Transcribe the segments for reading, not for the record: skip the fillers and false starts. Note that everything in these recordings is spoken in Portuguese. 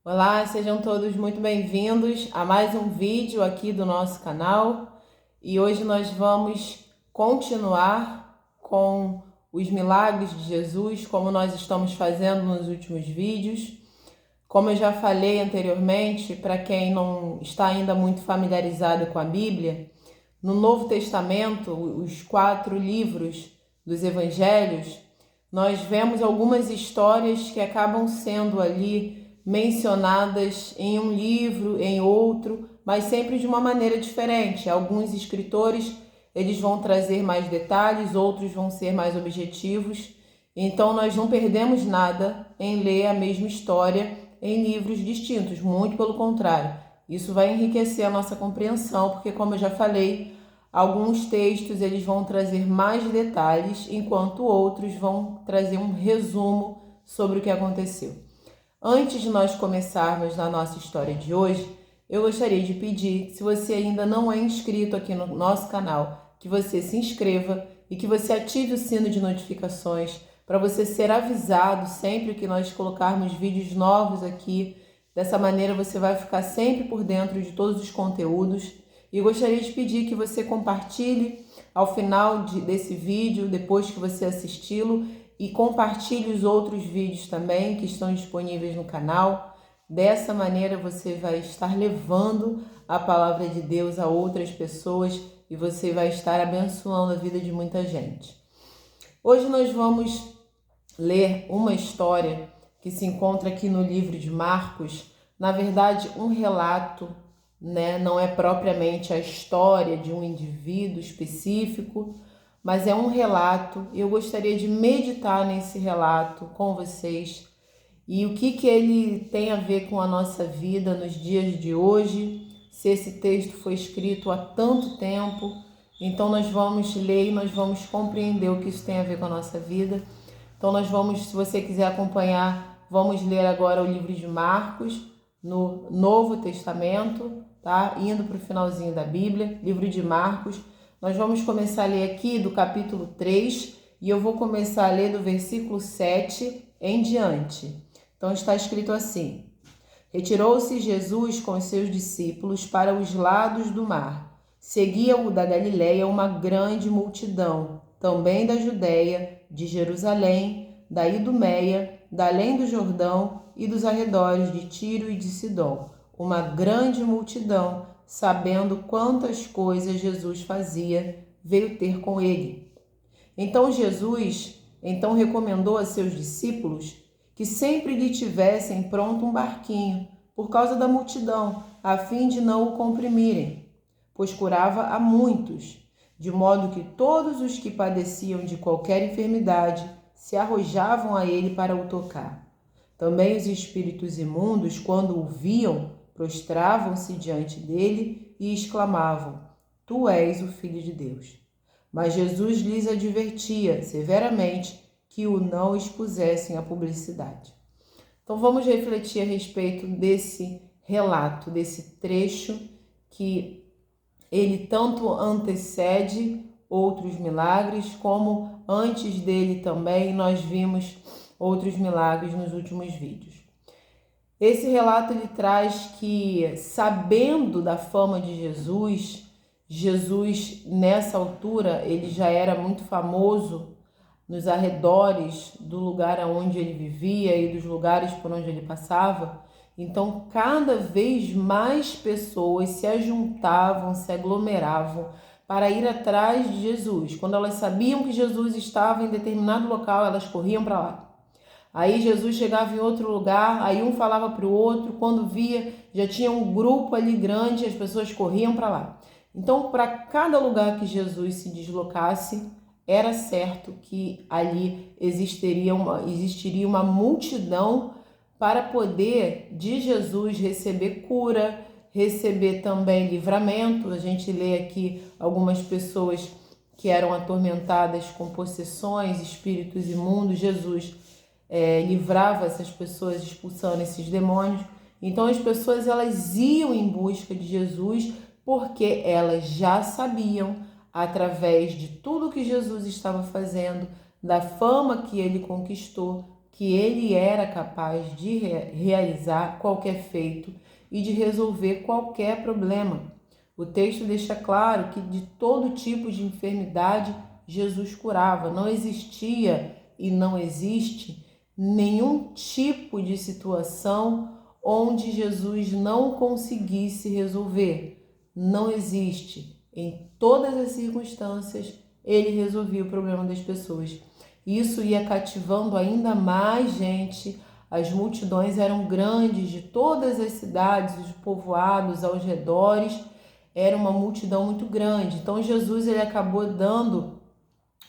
Olá, sejam todos muito bem-vindos a mais um vídeo aqui do nosso canal e hoje nós vamos continuar com os milagres de Jesus, como nós estamos fazendo nos últimos vídeos. Como eu já falei anteriormente, para quem não está ainda muito familiarizado com a Bíblia, no Novo Testamento, os 4 livros dos Evangelhos, nós vemos algumas histórias que acabam sendo ali mencionadas em um livro, em outro, mas sempre de uma maneira diferente. Alguns escritores eles vão trazer mais detalhes, outros vão ser mais objetivos. Então nós não perdemos nada em ler a mesma história em livros distintos, muito pelo contrário. Isso vai enriquecer a nossa compreensão, porque como eu já falei, alguns textos eles vão trazer mais detalhes, enquanto outros vão trazer um resumo sobre o que aconteceu. Antes de nós começarmos na nossa história de hoje, eu gostaria de pedir, se você ainda não é inscrito aqui no nosso canal, que você se inscreva e que você ative o sino de notificações para você ser avisado sempre que nós colocarmos vídeos novos aqui. Dessa maneira você vai ficar sempre por dentro de todos os conteúdos. E gostaria de pedir que você compartilhe ao final desse vídeo, depois que você assisti-lo, e compartilhe os outros vídeos também que estão disponíveis no canal. Dessa maneira você vai estar levando a palavra de Deus a outras pessoas e você vai estar abençoando a vida de muita gente. Hoje nós vamos ler uma história que se encontra aqui no livro de Marcos, na verdade um relato, né? Não é propriamente a história de um indivíduo específico, mas é um relato e eu gostaria de meditar nesse relato com vocês e o que ele tem a ver com a nossa vida nos dias de hoje, se esse texto foi escrito há tanto tempo. Então nós vamos ler e nós vamos compreender o que isso tem a ver com a nossa vida. Então nós vamos, se você quiser acompanhar, vamos ler agora o livro de Marcos, no Novo Testamento, tá? Indo para o finalzinho da Bíblia, livro de Marcos. Nós vamos começar a ler aqui do capítulo 3 e eu vou começar a ler do versículo 7 em diante. Então está escrito assim: Retirou-se Jesus com os seus discípulos para os lados do mar. Seguia-o da Galileia uma grande multidão, também da Judéia, de Jerusalém, da Idumeia, da além do Jordão e dos arredores de Tiro e de Sidom. Uma grande multidão, sabendo quantas coisas Jesus fazia, veio ter com ele. Então recomendou a seus discípulos que sempre lhe tivessem pronto um barquinho, por causa da multidão, a fim de não o comprimirem, pois curava a muitos, de modo que todos os que padeciam de qualquer enfermidade se arrojavam a ele para o tocar. Também os espíritos imundos, quando o viam, prostravam-se diante dele e exclamavam: Tu és o Filho de Deus. Mas Jesus lhes advertia severamente que o não expusessem à publicidade. Então vamos refletir a respeito desse relato, desse trecho que ele tanto antecede outros milagres, como antes dele também nós vimos outros milagres nos últimos vídeos. Esse relato ele traz que, sabendo da fama de Jesus nessa altura ele já era muito famoso nos arredores do lugar onde ele vivia e dos lugares por onde ele passava. Então, cada vez mais pessoas se ajuntavam, se aglomeravam para ir atrás de Jesus. Quando elas sabiam que Jesus estava em determinado local, elas corriam para lá. Aí Jesus chegava em outro lugar, aí um falava para o outro, quando via, já tinha um grupo ali grande, as pessoas corriam para lá. Então, para cada lugar que Jesus se deslocasse, era certo que ali existiria uma multidão para poder de Jesus receber cura, receber também livramento. A gente lê aqui algumas pessoas que eram atormentadas com possessões, espíritos imundos. Jesus livrava essas pessoas expulsando esses demônios. Então as pessoas elas iam em busca de Jesus porque elas já sabiam, através de tudo que Jesus estava fazendo, da fama que ele conquistou, que ele era capaz de realizar qualquer feito e de resolver qualquer problema. O texto deixa claro que de todo tipo de enfermidade Jesus curava. Não existia e não existe nenhum tipo de situação onde Jesus não conseguisse resolver. Não existe. Em todas as circunstâncias, ele resolvia o problema das pessoas. Isso ia cativando ainda mais gente. As multidões eram grandes de todas as cidades, os povoados aos redores. Era uma multidão muito grande. Então Jesus ele acabou dando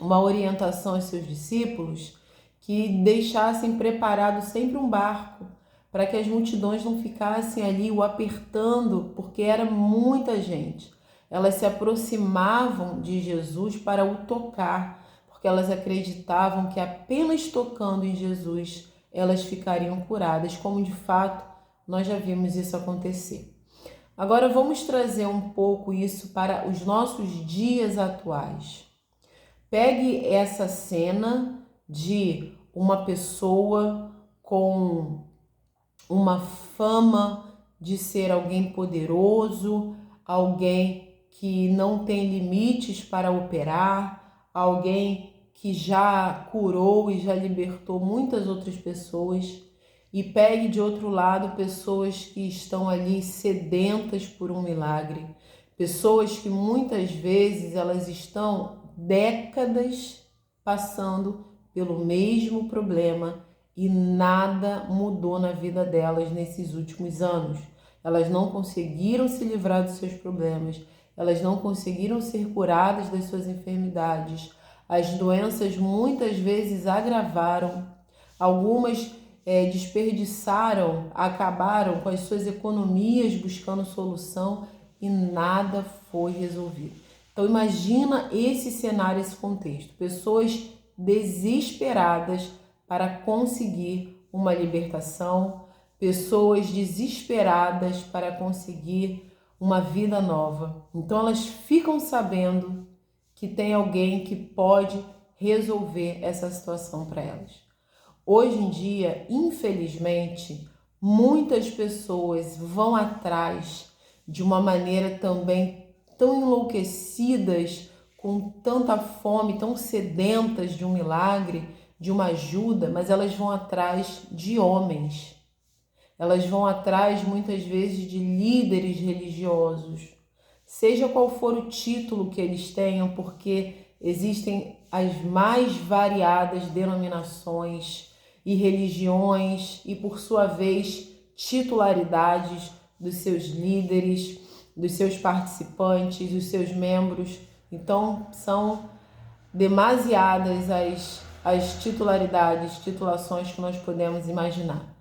uma orientação aos seus discípulos que deixassem preparado sempre um barco para que as multidões não ficassem ali o apertando, porque era muita gente. Elas se aproximavam de Jesus para o tocar, porque elas acreditavam que apenas tocando em Jesus elas ficariam curadas, como de fato nós já vimos isso acontecer. Agora vamos trazer um pouco isso para os nossos dias atuais. Pegue essa cena de uma pessoa com uma fama de ser alguém poderoso, alguém que não tem limites para operar, alguém que já curou e já libertou muitas outras pessoas. E pegue de outro lado pessoas que estão ali sedentas por um milagre, pessoas que muitas vezes elas estão décadas passando pelo mesmo problema e nada mudou na vida delas nesses últimos anos. Elas não conseguiram se livrar dos seus problemas, elas não conseguiram ser curadas das suas enfermidades. As doenças muitas vezes agravaram, algumas desperdiçaram, acabaram com as suas economias buscando solução e nada foi resolvido. Então imagina esse cenário, esse contexto. Pessoas desesperadas para conseguir uma libertação, pessoas desesperadas para conseguir uma vida nova. Então elas ficam sabendo que tem alguém que pode resolver essa situação para elas. Hoje em dia, infelizmente, muitas pessoas vão atrás de uma maneira também tão enlouquecidas, com tanta fome, tão sedentas de um milagre, de uma ajuda, mas elas vão atrás de homens. Elas vão atrás, muitas vezes, de líderes religiosos, seja qual for o título que eles tenham, porque existem as mais variadas denominações e religiões e, por sua vez, titularidades dos seus líderes, dos seus participantes, dos seus membros. Então, são demasiadas as titulações que nós podemos imaginar.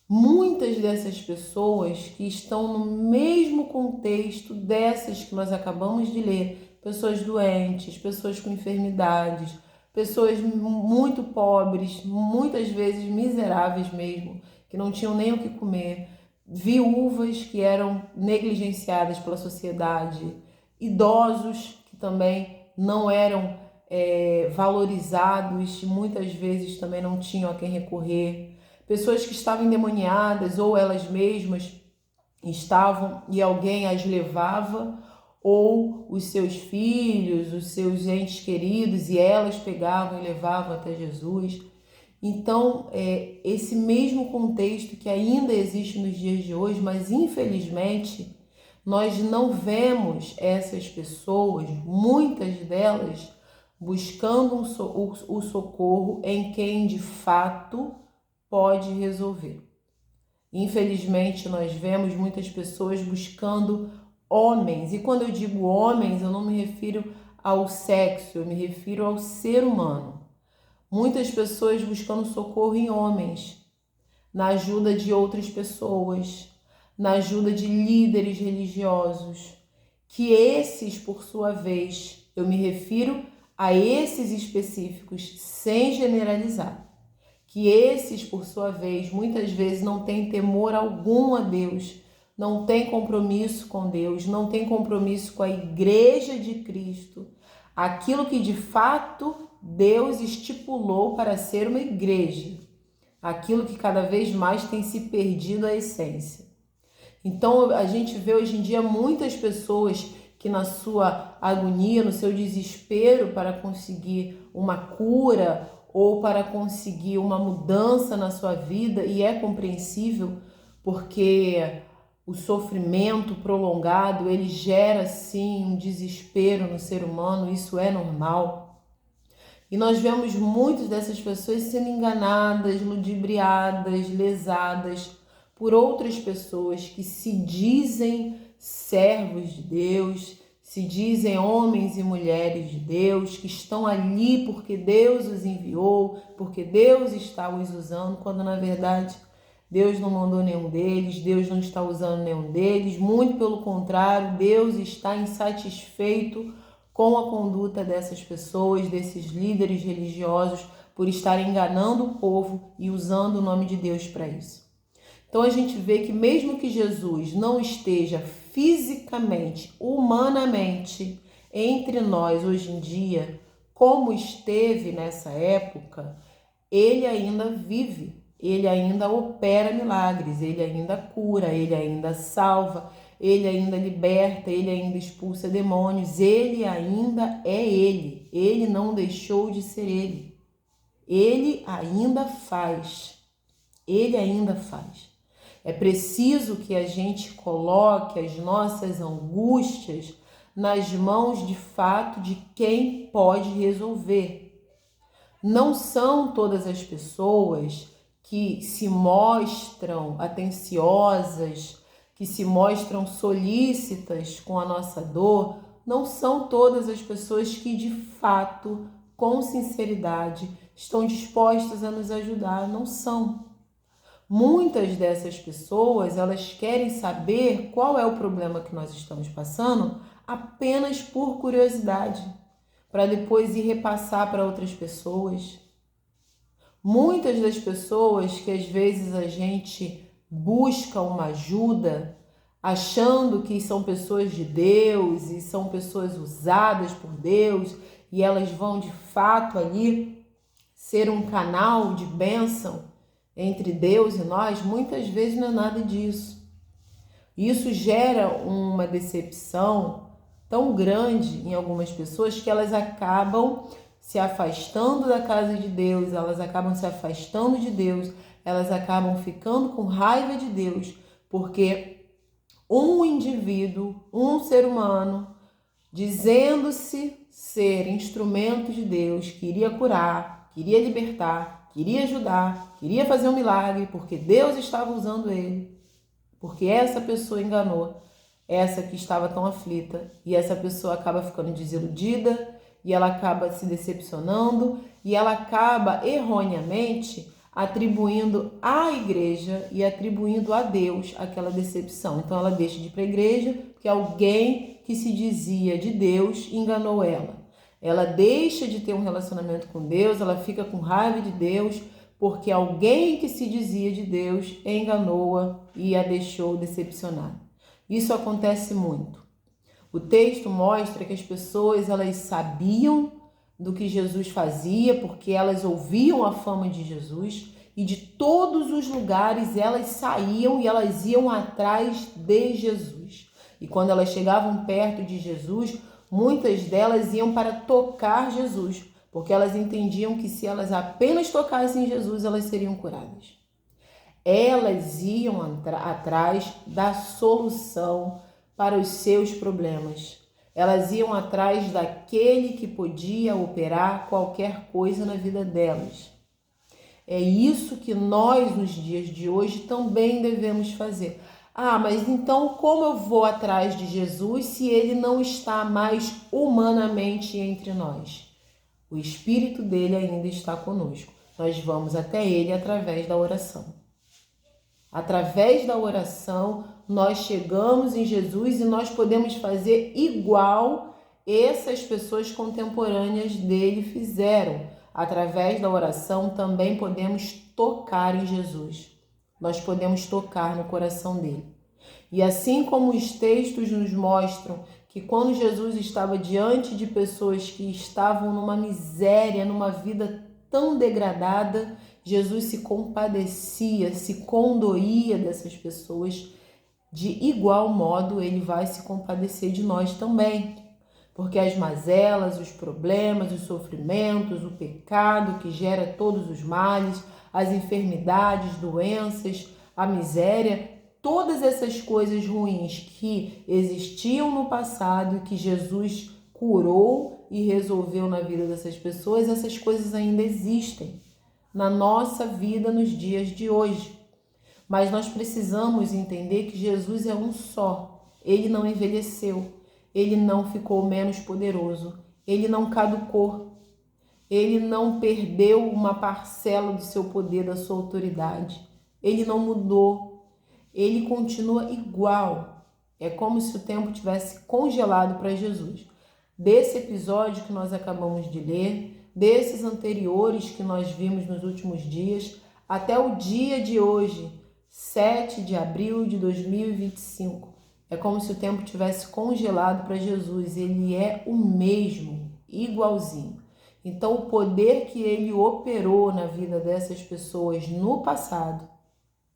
Muitas dessas pessoas que estão no mesmo contexto dessas que nós acabamos de ler, pessoas doentes, pessoas com enfermidades, pessoas muito pobres, muitas vezes miseráveis mesmo, que não tinham nem o que comer, viúvas que eram negligenciadas pela sociedade, idosos que também não eram valorizados e muitas vezes também não tinham a quem recorrer, pessoas que estavam endemoniadas ou elas mesmas estavam e alguém as levava, ou os seus filhos, os seus entes queridos, e elas pegavam e levavam até Jesus. Então, esse mesmo contexto que ainda existe nos dias de hoje, mas infelizmente nós não vemos essas pessoas, muitas delas, buscando o socorro em quem de fato pode resolver. Infelizmente, nós vemos muitas pessoas buscando homens, e quando eu digo homens, eu não me refiro ao sexo, eu me refiro ao ser humano. Muitas pessoas buscando socorro em homens, na ajuda de outras pessoas, na ajuda de líderes religiosos, que esses, por sua vez, eu me refiro a esses específicos, sem generalizar, que esses, por sua vez, muitas vezes não têm temor algum a Deus, não têm compromisso com Deus, não têm compromisso com a Igreja de Cristo, aquilo que de fato Deus estipulou para ser uma igreja. aquilo que cada vez mais tem se perdido a essência. Então a gente vê hoje em dia muitas pessoas que na sua agonia, no seu desespero para conseguir uma cura ou para conseguir uma mudança na sua vida, e é compreensível porque o sofrimento prolongado, ele gera sim um desespero no ser humano, isso é normal. E nós vemos muitas dessas pessoas sendo enganadas, ludibriadas, lesadas por outras pessoas que se dizem servos de Deus, se dizem homens e mulheres de Deus, que estão ali porque Deus os enviou, porque Deus está os usando, quando na verdade Deus não mandou nenhum deles, Deus não está usando nenhum deles, muito pelo contrário, Deus está insatisfeito com a conduta dessas pessoas, desses líderes religiosos, por estarem enganando o povo e usando o nome de Deus para isso. Então a gente vê que mesmo que Jesus não esteja fisicamente, humanamente entre nós hoje em dia, como esteve nessa época, ele ainda vive, ele ainda opera milagres, ele ainda cura, ele ainda salva, ele ainda liberta, ele ainda expulsa demônios, ele ainda é ele não deixou de ser ele ainda faz, ele ainda faz. É preciso que a gente coloque as nossas angústias nas mãos de fato de quem pode resolver. Não são todas as pessoas que se mostram atenciosas, que se mostram solícitas com a nossa dor, não são todas as pessoas que de fato, com sinceridade, estão dispostas a nos ajudar, não são. Muitas dessas pessoas, elas querem saber qual é o problema que nós estamos passando apenas por curiosidade, para depois ir repassar para outras pessoas. Muitas das pessoas que às vezes a gente busca uma ajuda, achando que são pessoas de Deus e são pessoas usadas por Deus, e elas vão de fato ali ser um canal de bênção entre Deus e nós, muitas vezes não é nada disso. Isso gera uma decepção tão grande em algumas pessoas que elas acabam se afastando da casa de Deus, elas acabam se afastando de Deus, elas acabam ficando com raiva de Deus, porque um indivíduo, um ser humano, dizendo-se ser instrumento de Deus, queria curar, queria libertar, queria ajudar, queria fazer um milagre, porque Deus estava usando ele, porque essa pessoa enganou essa que estava tão aflita, e essa pessoa acaba ficando desiludida, e ela acaba se decepcionando, e ela acaba erroneamente atribuindo à igreja e atribuindo a Deus aquela decepção. Então ela deixa de ir para a igreja porque alguém que se dizia de Deus enganou ela. Ela deixa de ter um relacionamento com Deus, ela fica com raiva de Deus, porque alguém que se dizia de Deus enganou-a e a deixou decepcionada. Isso acontece muito. O texto mostra que as pessoas, elas sabiam do que Jesus fazia, porque elas ouviam a fama de Jesus, e de todos os lugares elas saíam e elas iam atrás de Jesus. E quando elas chegavam perto de Jesus, muitas delas iam para tocar Jesus, porque elas entendiam que se elas apenas tocassem Jesus, elas seriam curadas. Elas iam atrás da solução para os seus problemas. Elas iam atrás daquele que podia operar qualquer coisa na vida delas. É isso que nós, nos dias de hoje, também devemos fazer. Ah, mas então como eu vou atrás de Jesus se ele não está mais humanamente entre nós? O Espírito dele ainda está conosco. Nós vamos até ele através da oração. Através da oração, nós chegamos em Jesus e nós podemos fazer igual essas pessoas contemporâneas dele fizeram. Através da oração, também podemos tocar em Jesus. Nós podemos tocar no coração dele. E assim como os textos nos mostram que quando Jesus estava diante de pessoas que estavam numa miséria, numa vida tão degradada, Jesus se compadecia, se condoía dessas pessoas. De igual modo, ele vai se compadecer de nós também. Porque as mazelas, os problemas, os sofrimentos, o pecado que gera todos os males, as enfermidades, doenças, a miséria, todas essas coisas ruins que existiam no passado e que Jesus curou e resolveu na vida dessas pessoas, essas coisas ainda existem na nossa vida nos dias de hoje. Mas nós precisamos entender que Jesus é um só. Ele não envelheceu, ele não ficou menos poderoso, ele não caducou, ele não perdeu uma parcela do seu poder, da sua autoridade, ele não mudou, ele continua igual. É como se o tempo tivesse congelado para Jesus. Desse episódio que nós acabamos de ler, desses anteriores que nós vimos nos últimos dias, até o dia de hoje, 7 de abril de 2025. É como se o tempo tivesse congelado para Jesus. Ele é o mesmo, igualzinho. Então, o poder que ele operou na vida dessas pessoas no passado,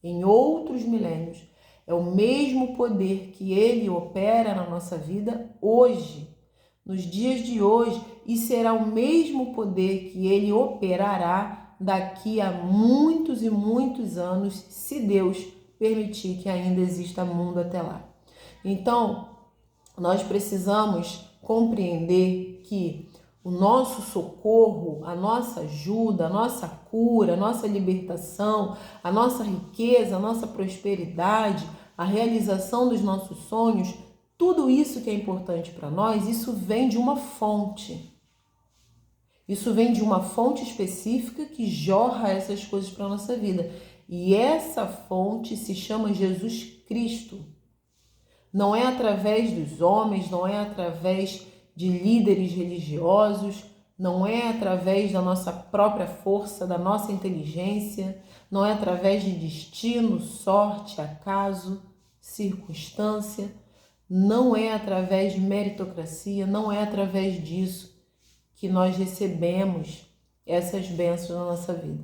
em outros milênios, é o mesmo poder que ele opera na nossa vida hoje, nos dias de hoje, e será o mesmo poder que ele operará daqui a muitos e muitos anos, se Deus permitir que ainda exista mundo até lá. Então, nós precisamos compreender que o nosso socorro, a nossa ajuda, a nossa cura, a nossa libertação, a nossa riqueza, a nossa prosperidade, a realização dos nossos sonhos, tudo isso que é importante para nós, isso vem de uma fonte. Isso vem de uma fonte específica que jorra essas coisas para a nossa vida. E essa fonte se chama Jesus Cristo. Não é através dos homens, não é através de líderes religiosos, não é através da nossa própria força, da nossa inteligência, não é através de destino, sorte, acaso, circunstância, não é através de meritocracia, não é através disso que nós recebemos essas bênçãos na nossa vida.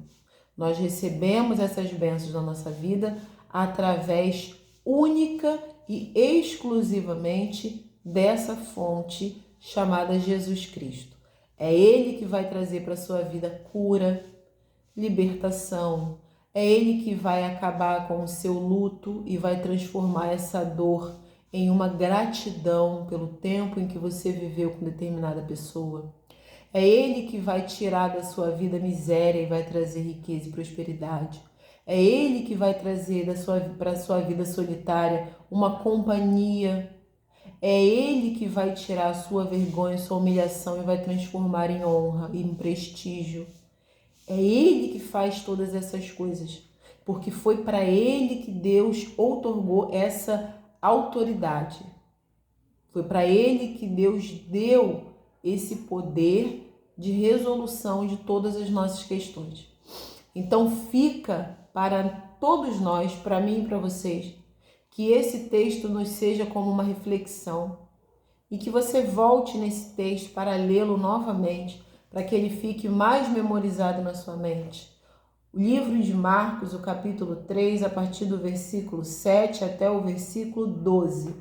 Nós recebemos essas bênçãos na nossa vida através única e exclusivamente dessa fonte chamada Jesus Cristo. É Ele que vai trazer para a sua vida cura, libertação. É Ele que vai acabar com o seu luto e vai transformar essa dor em uma gratidão pelo tempo em que você viveu com determinada pessoa. É Ele que vai tirar da sua vida miséria e vai trazer riqueza e prosperidade. É Ele que vai trazer para a sua vida solitária uma companhia. É Ele que vai tirar a sua vergonha, sua humilhação e vai transformar em honra e em prestígio. É Ele que faz todas essas coisas, porque foi para Ele que Deus outorgou essa autoridade. Foi para Ele que Deus deu esse poder de resolução de todas as nossas questões. Então fica para todos nós, para mim e para vocês, que esse texto nos seja como uma reflexão e que você volte nesse texto para lê-lo novamente, para que ele fique mais memorizado na sua mente. O livro de Marcos, o capítulo 3, a partir do versículo 7 até o versículo 12.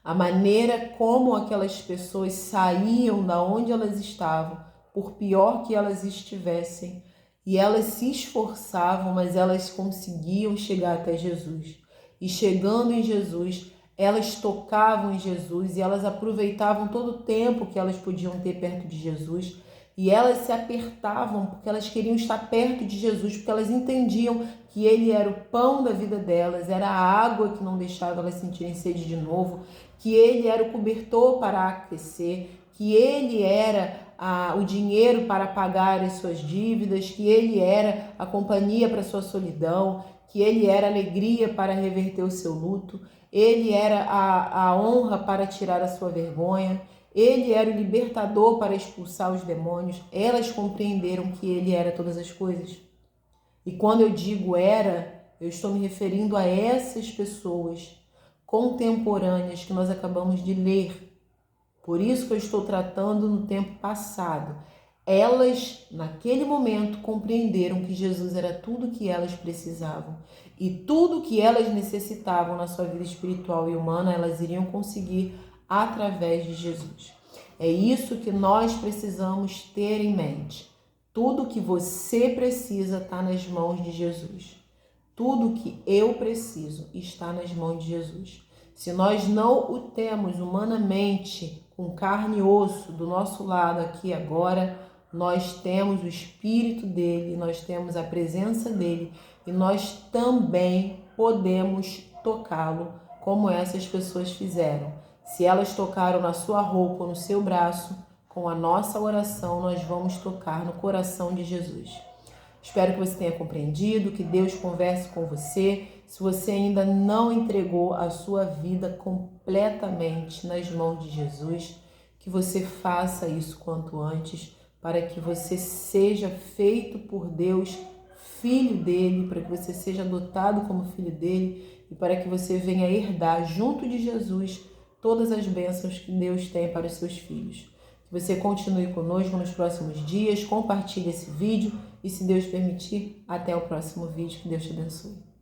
A maneira como aquelas pessoas saíam da onde elas estavam, por pior que elas estivessem, e elas se esforçavam, mas elas conseguiam chegar até Jesus. E chegando em Jesus, elas tocavam em Jesus e elas aproveitavam todo o tempo que elas podiam ter perto de Jesus. E elas se apertavam porque elas queriam estar perto de Jesus, porque elas entendiam que Ele era o pão da vida delas, era a água que não deixava elas sentirem sede de novo, que Ele era o cobertor para aquecer, que Ele era o dinheiro para pagar as suas dívidas, que Ele era a companhia para a sua solidão, que Ele era a alegria para reverter o seu luto, Ele era a honra para tirar a sua vergonha, Ele era o libertador para expulsar os demônios. Elas compreenderam que Ele era todas as coisas. E quando eu digo era, eu estou me referindo a essas pessoas contemporâneas que nós acabamos de ler. Por isso que eu estou tratando no tempo passado. Elas, naquele momento, compreenderam que Jesus era tudo o que elas precisavam. E tudo o que elas necessitavam na sua vida espiritual e humana, elas iriam conseguir através de Jesus. É isso que nós precisamos ter em mente. Tudo o que você precisa está nas mãos de Jesus. Tudo o que eu preciso está nas mãos de Jesus. Se nós não o temos humanamente, com carne e osso, do nosso lado aqui agora, nós temos o Espírito dele, nós temos a presença dele e nós também podemos tocá-lo, como essas pessoas fizeram. Se elas tocaram na sua roupa ou no seu braço, com a nossa oração nós vamos tocar no coração de Jesus. Espero que você tenha compreendido, que Deus converse com você. Se você ainda não entregou a sua vida completamente nas mãos de Jesus, que você faça isso quanto antes, para que você seja feito por Deus, filho dele, para que você seja adotado como filho dele e para que você venha herdar junto de Jesus todas as bênçãos que Deus tem para os seus filhos. Que você continue conosco nos próximos dias, compartilhe esse vídeo e, se Deus permitir, até o próximo vídeo. Que Deus te abençoe.